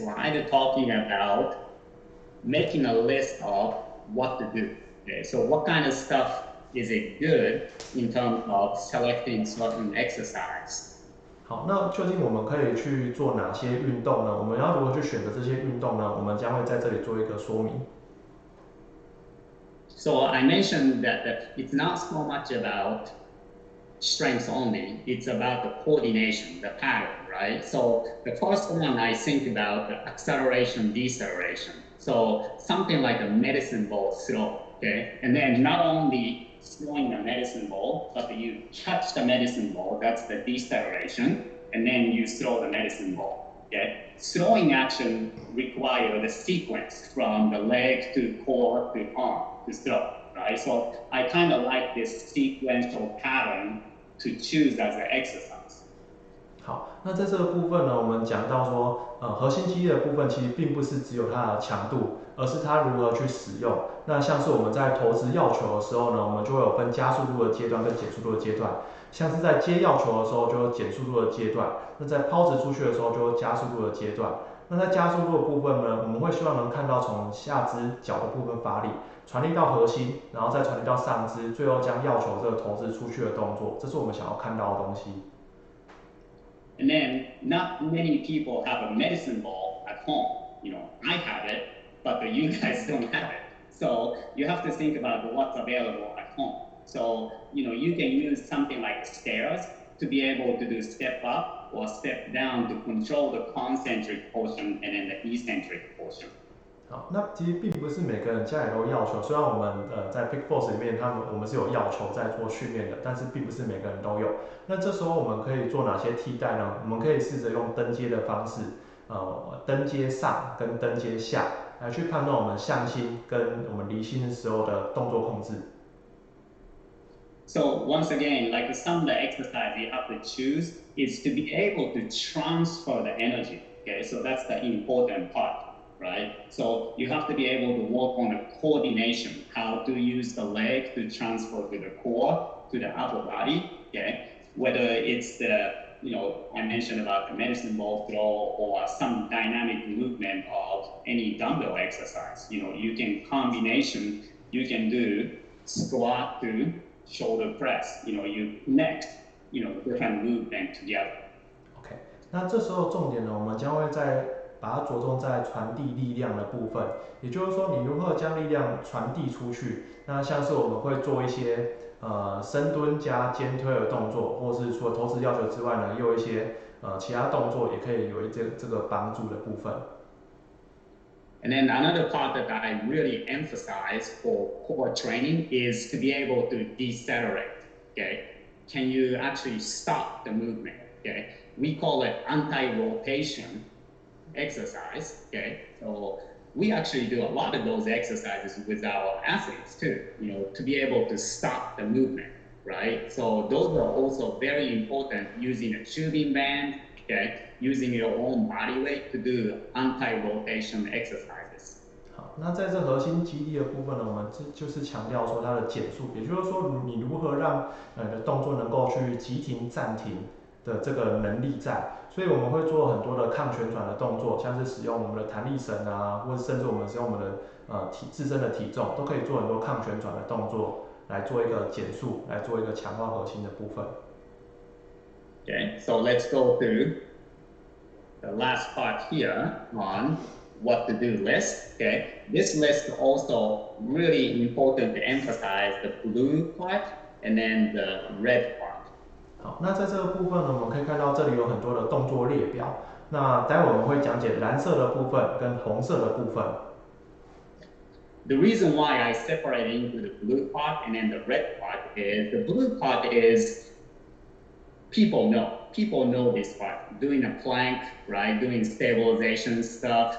slide talking about making a list of what to do. Okay, so what kind of stuff is it good in terms of selecting certain exercise? 好，那究竟我们可以去做哪些运动呢？我们要如何去选择这些运动呢？我们将会在这里做一个说明。So I mentioned that it's not so much about strength only, it's about the coordination, the pattern, right? So the first one I think about the acceleration, deceleration. So something like a medicine ball throw, okay? And then not only throwing the medicine ball, but you catch the medicine ball, that's the deceleration, and then you throw the medicine ball, okay? Throwing action requires the sequence from the leg to core to arm to throw, right? So I kind of like this sequential pattern to choose as an exercise. 好，那在这个部分呢，我们讲到说，核心肌力的部分其实并不是只有它的强度，而是它如何去使用。那像是我们在投掷药球的时候呢，我们就会有分加速度的阶段跟减速度的阶段。像是在接药球的时候就有减速度的阶段，那在抛掷出去的时候就有加速度的阶段。那在加速度的部分呢，我们会希望能看到从下肢脚的部分发力，传递到核心，然后再传递到上肢，最后将药球这个投掷出去的动作，这是我们想要看到的东西。And then not many people have a medicine ball at home. You know, I have it, but you guys don't have it. So you have to think about what's available at home. So, you know, you can use something like stairs to be able to do step up or step down to control the concentric portion and then the eccentric portion. 好，那其实并不是每个人家里都有药球，虽然我们在 Peak Force 里面，我们是有药球在做训练的，但是并不是每个人都有。那这时候我们可以做哪些替代呢？我们可以试着用登阶的方式，登阶上跟登阶下来去判断我们向心跟我们离心的时候的动作控制。So once again, like some of the exercise you have to choose is to be able to transfer the energy. Okay, so that's the important part. Right? So you have to be able to work on the coordination, how to use the leg to transfer to the core, to the upper body, okay? Whether it's the, you know, I mentioned about the medicine ball throw or some dynamic movement of any dumbbell exercise. You know, you can combination, you can do squat to shoulder press, you know, you connect, you know, different movement together. OK, 那这时候重点呢，我们将会把它着重在传递力量的部分，也就是说，你如何将力量传递出去。那像是我们会做一些深蹲加肩推的动作，或是除了投掷药球之外呢，也有一些其他动作也可以有这个帮助的部分。And then another part that I really emphasize for core training is to be able to decelerate. Okay, can you actually stop the movement? Okay, we call it anti-rotation exercise. Okay, so we actually do a lot of those exercises with our athletes too, you know, to be able to stop the movement, right? So those are also very important, using a tubing band, okay, using your own body weight to do anti-rotation exercises. 好，那在这核心肌力的部分呢，我们就是强调说它的减速，也就是说你如何让你的动作能够去急停暂停的这个能力在。所以我们会做很多的抗旋转的动作，像是使用我们的弹力绳啊，或者甚至我们使用我们的自身的体重，都可以做很多抗旋转的动作，来做一个减速，来做一个强化核心的部分。Okay, so let's go through the last part here on what to do list. Okay, this list also really important to emphasize the blue part and then the red part. 好，那在这个部分呢，我们可以看到这里有很多的动作列表。那待会我们会讲解蓝色的部分跟红色的部分。The reason why I separate into the blue part and then the red part is the blue part is people know this part, doing a plank, right, doing stabilization stuff.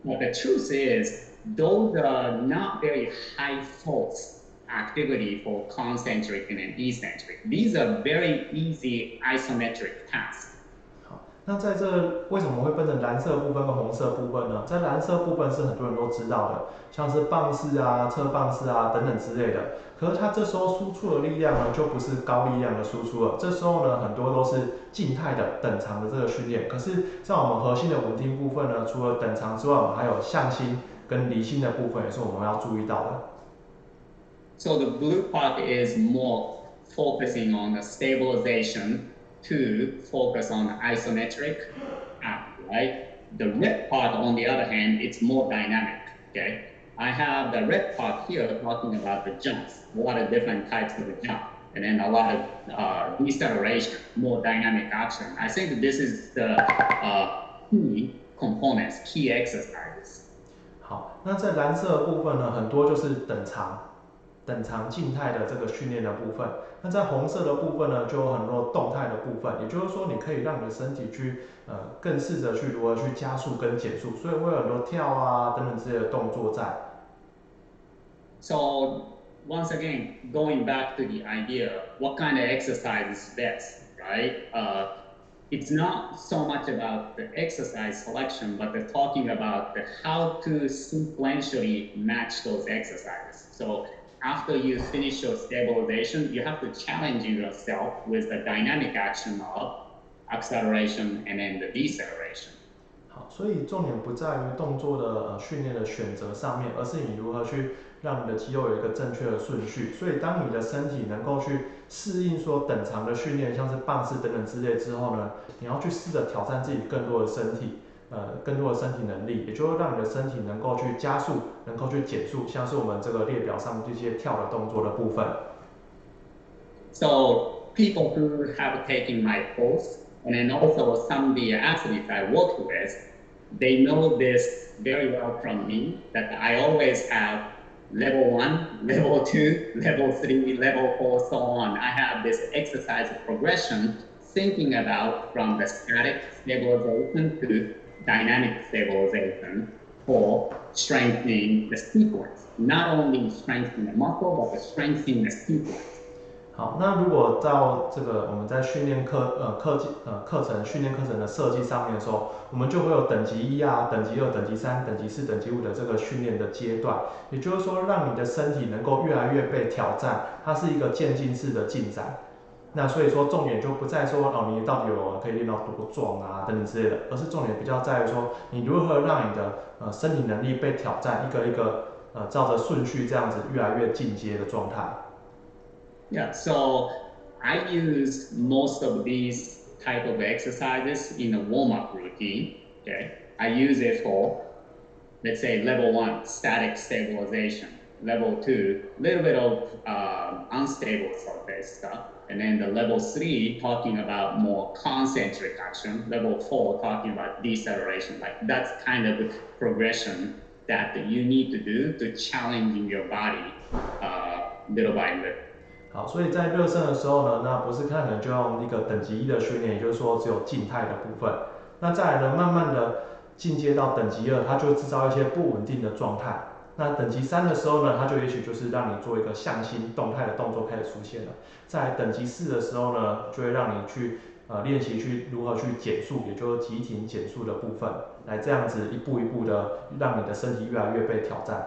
But the truth is, those are not very high force activity for concentric and eccentric. These are very easy isometric tasks. 好，那在这为什么会分成蓝色部分跟红色部分呢？在蓝色部分是很多人都知道的，像是棒式啊、侧棒式啊等等之类的。可是它这时候输出的力量呢，就不是高力量的输出了。这时候呢，很多都是静态的等长的这个训练。可是，在我们核心的稳定部分呢，除了等长之外，我们还有向心跟离心的部分，也是我们要注意到的。So the blue part is more focusing on the stabilization to focus on the isometric act, right? The red part, on the other hand, it's more dynamic, okay? I have the red part here talking about the jumps, a lot of different types of the jump, and then a lot of deceleration, more dynamic action. I think this is the key components, key exercises. 好，那在蓝色的部分呢，很多就是等长静态的这个训练的部分。那在红色的部分呢，就有很多动态的部分，也就是说，你可以让你的身体去更试着去如何去加速跟减速，所以会有很多跳啊等等之类的动作在。So once again, going back to the idea, what kind of exercise is best, right? It's not so much about the exercise selection, but the talking about how to sequentially match those exercises. So after you finish your stabilization, you have to challenge yourself with the dynamic action of acceleration and then the deceleration. 好，所以重点不在于动作的训练的选择上面，而是你如何去让你的肌肉有一个正确的顺序。所以当你的身体能够去适应说等长的训练，像是棒式等等之类之后呢，你要去试着挑战自己更多的身体，更多的身体能力，也就是让你的身体能够去加速，能够去减速，像是我们这个列表上这些跳的动作的部分。So people who have taken my course, and then also some of the athletes I work with, they know this very well from me, that I always have level 1, level 2, level 3, level 4, so on. I have this exercise progression thinking about from the static stabilization to dynamic stabilization for strengthening the sequence. Not only strengthening the muscle, but strengthening the sequence. 好，那如果到这个我们在训练训练课程的设计上面的时候，我们就会有等级1啊、等级2、等级3、等级4、等级5的这个训练的阶段，也就是说，让你的身体能够越来越被挑战，它是一个渐进式的进展。那所以说，重点就不在说哦，你到底可以练到多壮啊等等之类的，而是重点比较在于说，你如何让你的身体能力被挑战，一个一个照着顺序这样子越来越进阶的状态。Yeah, so I use most of these type of exercises in a warm-up routine. Okay, I use it for, let's say, level 1, static stabilization. Level 2, a little bit of unstable surface stuff. And then the level 3, talking about more concentric action. Level 4, talking about deceleration. Like that's kind of the progression that you need to do to challenging your body little by little. 好，所以在热身的时候呢，那博士可能就用一个等级1的训练，也就是说只有静态的部分。那再来呢，慢慢的进阶到等级2，它就制造一些不稳定的状态。那等级3的时候呢，它就也许就是让你做一个向心动态的动作开始出现了。在等级4的时候呢，就会让你去练习去如何去减速，也就是急停减速的部分，来这样子一步一步的让你的身体越来越被挑战。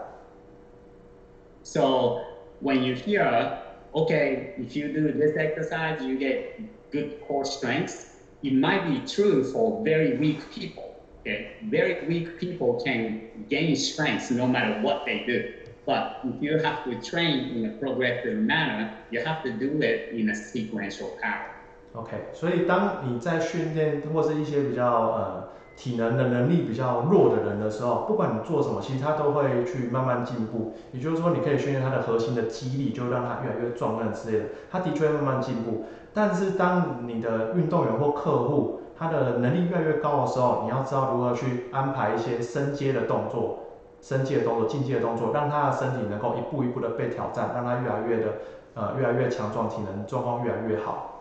So when you hear, okay, if you do this exercise, you get good core strength, it might be true for very weak people. Okay, very weak people can gain strength no matter what they do. But if you have to train in a progressive manner, you have to do it in a sequential pattern. OK， 所以当你在训练或是一些比较体能的能力比较弱的人的时候，不管你做什么，其实他都会去慢慢进步。也就是说，你可以训练他的核心的肌力，就让他越来越壮嫩之类的，他的确会慢慢进步。但是当你的运动员或客户他的能力越来越高的时候，你要知道如何去安排一些升阶的动作、进阶的动作，让他的身体能够一步一步的被挑战，让他越来越强壮，体能状况越来越好。